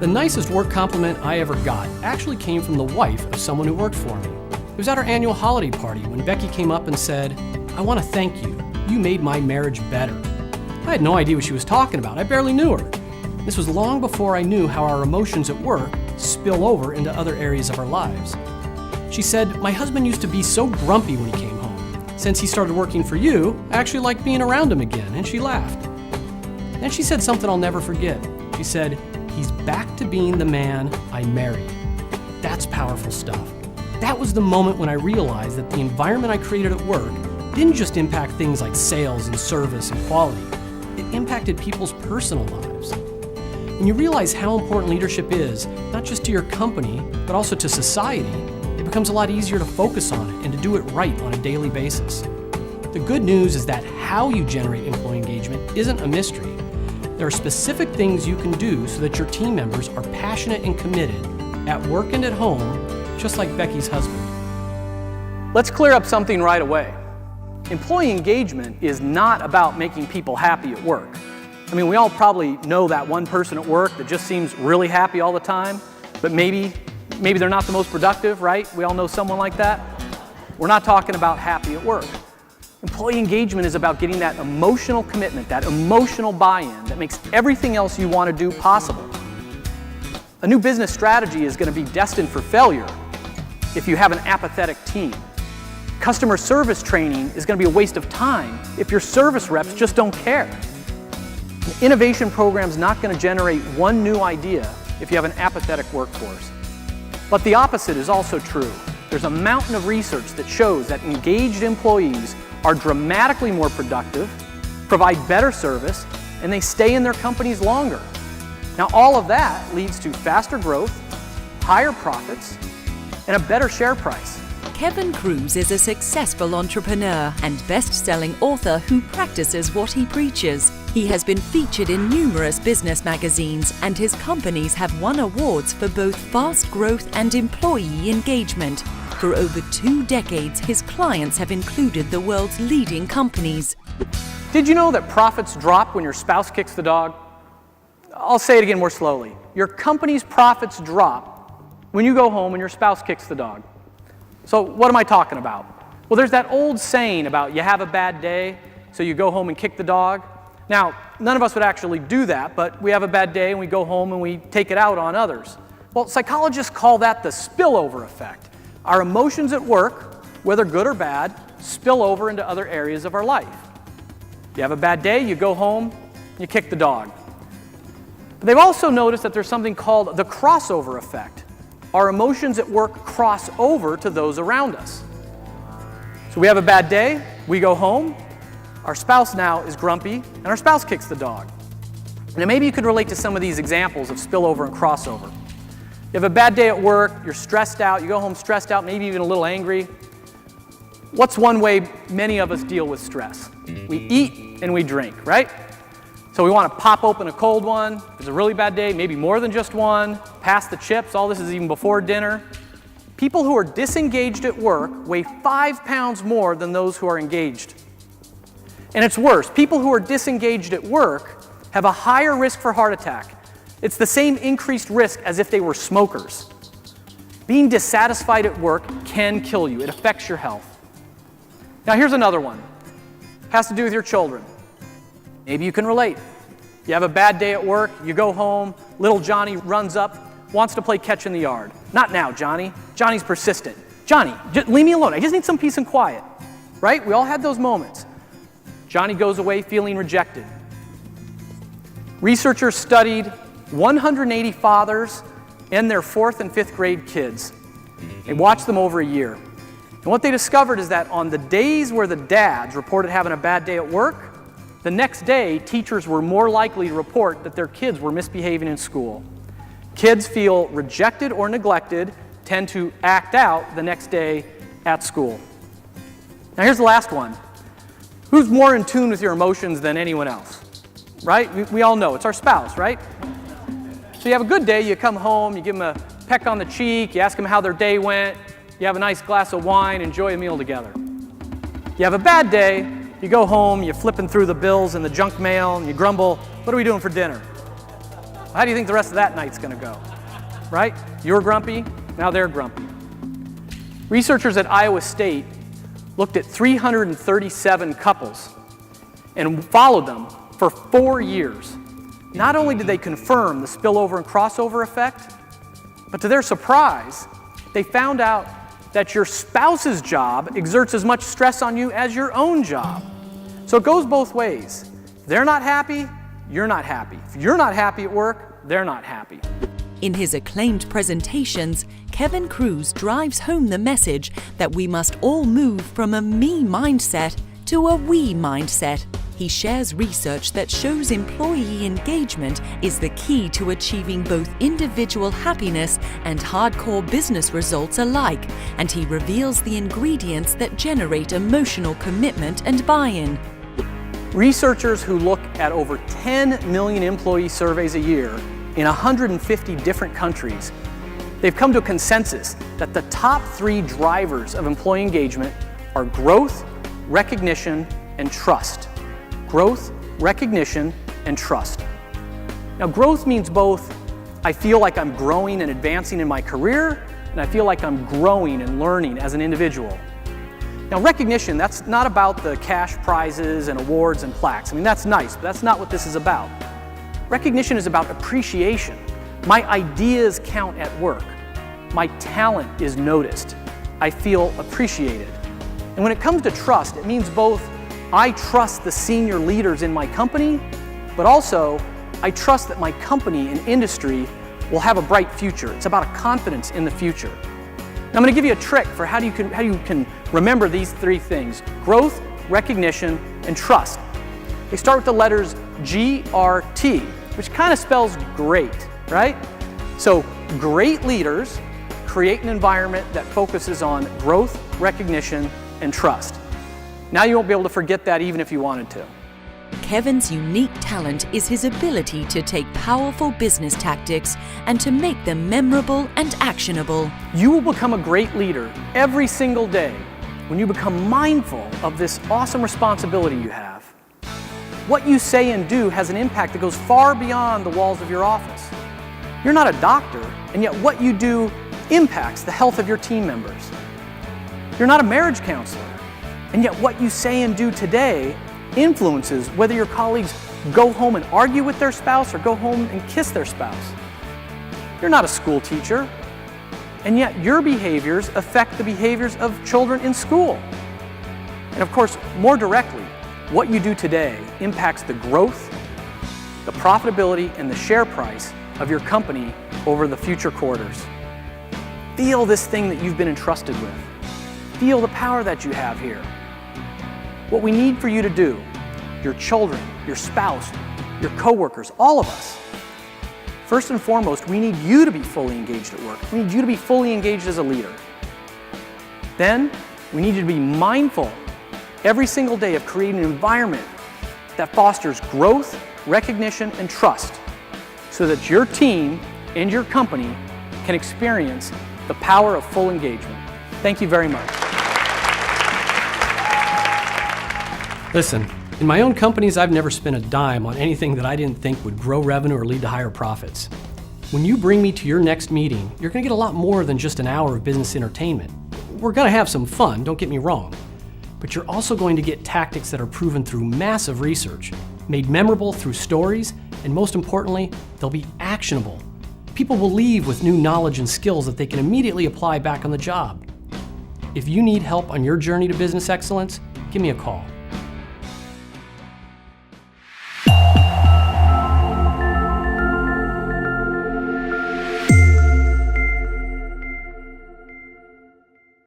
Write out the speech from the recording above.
The nicest work compliment I ever got actually came from the wife of someone who worked for me. It was at our annual holiday party when Becky came up and said, "I want to thank you. You made my marriage better." I had no idea what she was talking about. I barely knew her. This was long before I knew how our emotions at work spill over into other areas of our lives. She said, "My husband used to be so grumpy when he came home. Since he started working for you, I actually like being around him again," and she laughed. Then she said something I'll never forget. She said, "He's back to being the man I married." That's powerful stuff. That was the moment when I realized that the environment I created at work didn't just impact things like sales and service and quality. It impacted people's personal lives. When you realize how important leadership is, not just to your company, but also to society, it becomes a lot easier to focus on it and to do it right on a daily basis. The good news is that how you generate employee engagement isn't a mystery. There are specific things you can do so that your team members are passionate and committed at work and at home, just like Becky's husband. Let's clear up something right away. Employee engagement is not about making people happy at work. I mean, we all probably know that one person at work that just seems really happy all the time, but maybe they're not the most productive, right? We all know someone like that. We're not talking about happy at work. Employee engagement is about getting that emotional commitment, that emotional buy-in that makes everything else you want to do possible. A new business strategy is going to be destined for failure if you have an apathetic team. Customer service training is going to be a waste of time if your service reps just don't care. An innovation program is not going to generate one new idea if you have an apathetic workforce. But the opposite is also true. There's a mountain of research that shows that engaged employees are dramatically more productive, provide better service, and they stay in their companies longer. Now, all of that leads to faster growth, higher profits, and a better share price. Kevin Kruse is a successful entrepreneur and best-selling author who practices what he preaches. He has been featured in numerous business magazines, and his companies have won awards for both fast growth and employee engagement. For over 2 decades, his clients have included the world's leading companies. Did you know that profits drop when your spouse kicks the dog? I'll say it again more slowly. Your company's profits drop when you go home and your spouse kicks the dog. So what am I talking about? Well, there's that old saying about you have a bad day, so you go home and kick the dog. Now, none of us would actually do that, but we have a bad day and we go home and we take it out on others. Well, psychologists call that the spillover effect. Our emotions at work, whether good or bad, spill over into other areas of our life. You have a bad day, you go home, you kick the dog. But they've also noticed that there's something called the crossover effect. Our emotions at work cross over to those around us. So we have a bad day, we go home, our spouse now is grumpy, and our spouse kicks the dog. Now maybe you could relate to some of these examples of spillover and crossover. You have a bad day at work, you're stressed out, you go home stressed out, maybe even a little angry. What's one way many of us deal with stress? We eat and we drink, right? So we want to pop open a cold one. If it's a really bad day, maybe more than just one. Pass the chips. All this is even before dinner. People who are disengaged at work weigh 5 pounds more than those who are engaged. And it's worse. People who are disengaged at work have a higher risk for heart attack. It's the same increased risk as if they were smokers. Being dissatisfied at work can kill you. It affects your health. Now here's another one. It has to do with your children. Maybe you can relate. You have a bad day at work, you go home, little Johnny runs up, wants to play catch in the yard. Not now, Johnny. Johnny's persistent. Johnny, just leave me alone. I just need some peace and quiet. Right? We all had those moments. Johnny goes away feeling rejected. Researchers studied 180 fathers and their 4th and 5th grade kids. They watched them over a year. And what they discovered is that on the days where the dads reported having a bad day at work, the next day, teachers were more likely to report that their kids were misbehaving in school. Kids feel rejected or neglected, tend to act out the next day at school. Now here's the last one. Who's more in tune with your emotions than anyone else? Right? We all know. It's our spouse, right? So you have a good day, you come home, you give them a peck on the cheek, you ask them how their day went, you have a nice glass of wine, enjoy a meal together. You have a bad day, you go home, you're flipping through the bills and the junk mail, and you grumble, what are we doing for dinner? How do you think the rest of that night's going to go? Right? You're grumpy, now they're grumpy. Researchers at Iowa State looked at 337 couples and followed them for 4 years. Not only did they confirm the spillover and crossover effect, but to their surprise, they found out that your spouse's job exerts as much stress on you as your own job. So it goes both ways. If they're not happy, you're not happy. If you're not happy at work, they're not happy. In his acclaimed presentations, Kevin Kruse drives home the message that we must all move from a me mindset to a we mindset. He shares research that shows employee engagement is the key to achieving both individual happiness and hardcore business results alike, and he reveals the ingredients that generate emotional commitment and buy-in. Researchers who look at over 10 million employee surveys a year in 150 different countries, they've come to a consensus that the top 3 drivers of employee engagement are growth, recognition, and trust. Growth, recognition, and trust. Now, growth means both I feel like I'm growing and advancing in my career, and I feel like I'm growing and learning as an individual. Now, recognition, that's not about the cash prizes and awards and plaques. I mean, that's nice, but that's not what this is about. Recognition is about appreciation. My ideas count at work. My talent is noticed. I feel appreciated. And when it comes to trust, it means both I trust the senior leaders in my company, but also I trust that my company and industry will have a bright future. It's about a confidence in the future. Now, I'm going to give you a trick for how you can remember these 3 things: growth, recognition, and trust. They start with the letters G-R-T, which kind of spells great, right? So great leaders create an environment that focuses on growth, recognition, and trust. Now you won't be able to forget that even if you wanted to. Kevin's unique talent is his ability to take powerful business tactics and to make them memorable and actionable. You will become a great leader every single day when you become mindful of this awesome responsibility you have. What you say and do has an impact that goes far beyond the walls of your office. You're not a doctor, and yet what you do impacts the health of your team members. You're not a marriage counselor, and yet what you say and do today influences whether your colleagues go home and argue with their spouse or go home and kiss their spouse. You're not a school teacher, and yet your behaviors affect the behaviors of children in school. And of course, more directly, what you do today impacts the growth, the profitability, and the share price of your company over the future quarters. Feel this thing that you've been entrusted with. Feel the power that you have here. What we need for you to do, your children, your spouse, your coworkers, all of us, first and foremost, we need you to be fully engaged at work. We need you to be fully engaged as a leader. Then, we need you to be mindful every single day of creating an environment that fosters growth, recognition, and trust so that your team and your company can experience the power of full engagement. Thank you very much. Listen, in my own companies, I've never spent a dime on anything that I didn't think would grow revenue or lead to higher profits. When you bring me to your next meeting, you're going to get a lot more than just an hour of business entertainment. We're going to have some fun, don't get me wrong. But you're also going to get tactics that are proven through massive research, made memorable through stories, and most importantly, they'll be actionable. People will leave with new knowledge and skills that they can immediately apply back on the job. If you need help on your journey to business excellence, give me a call.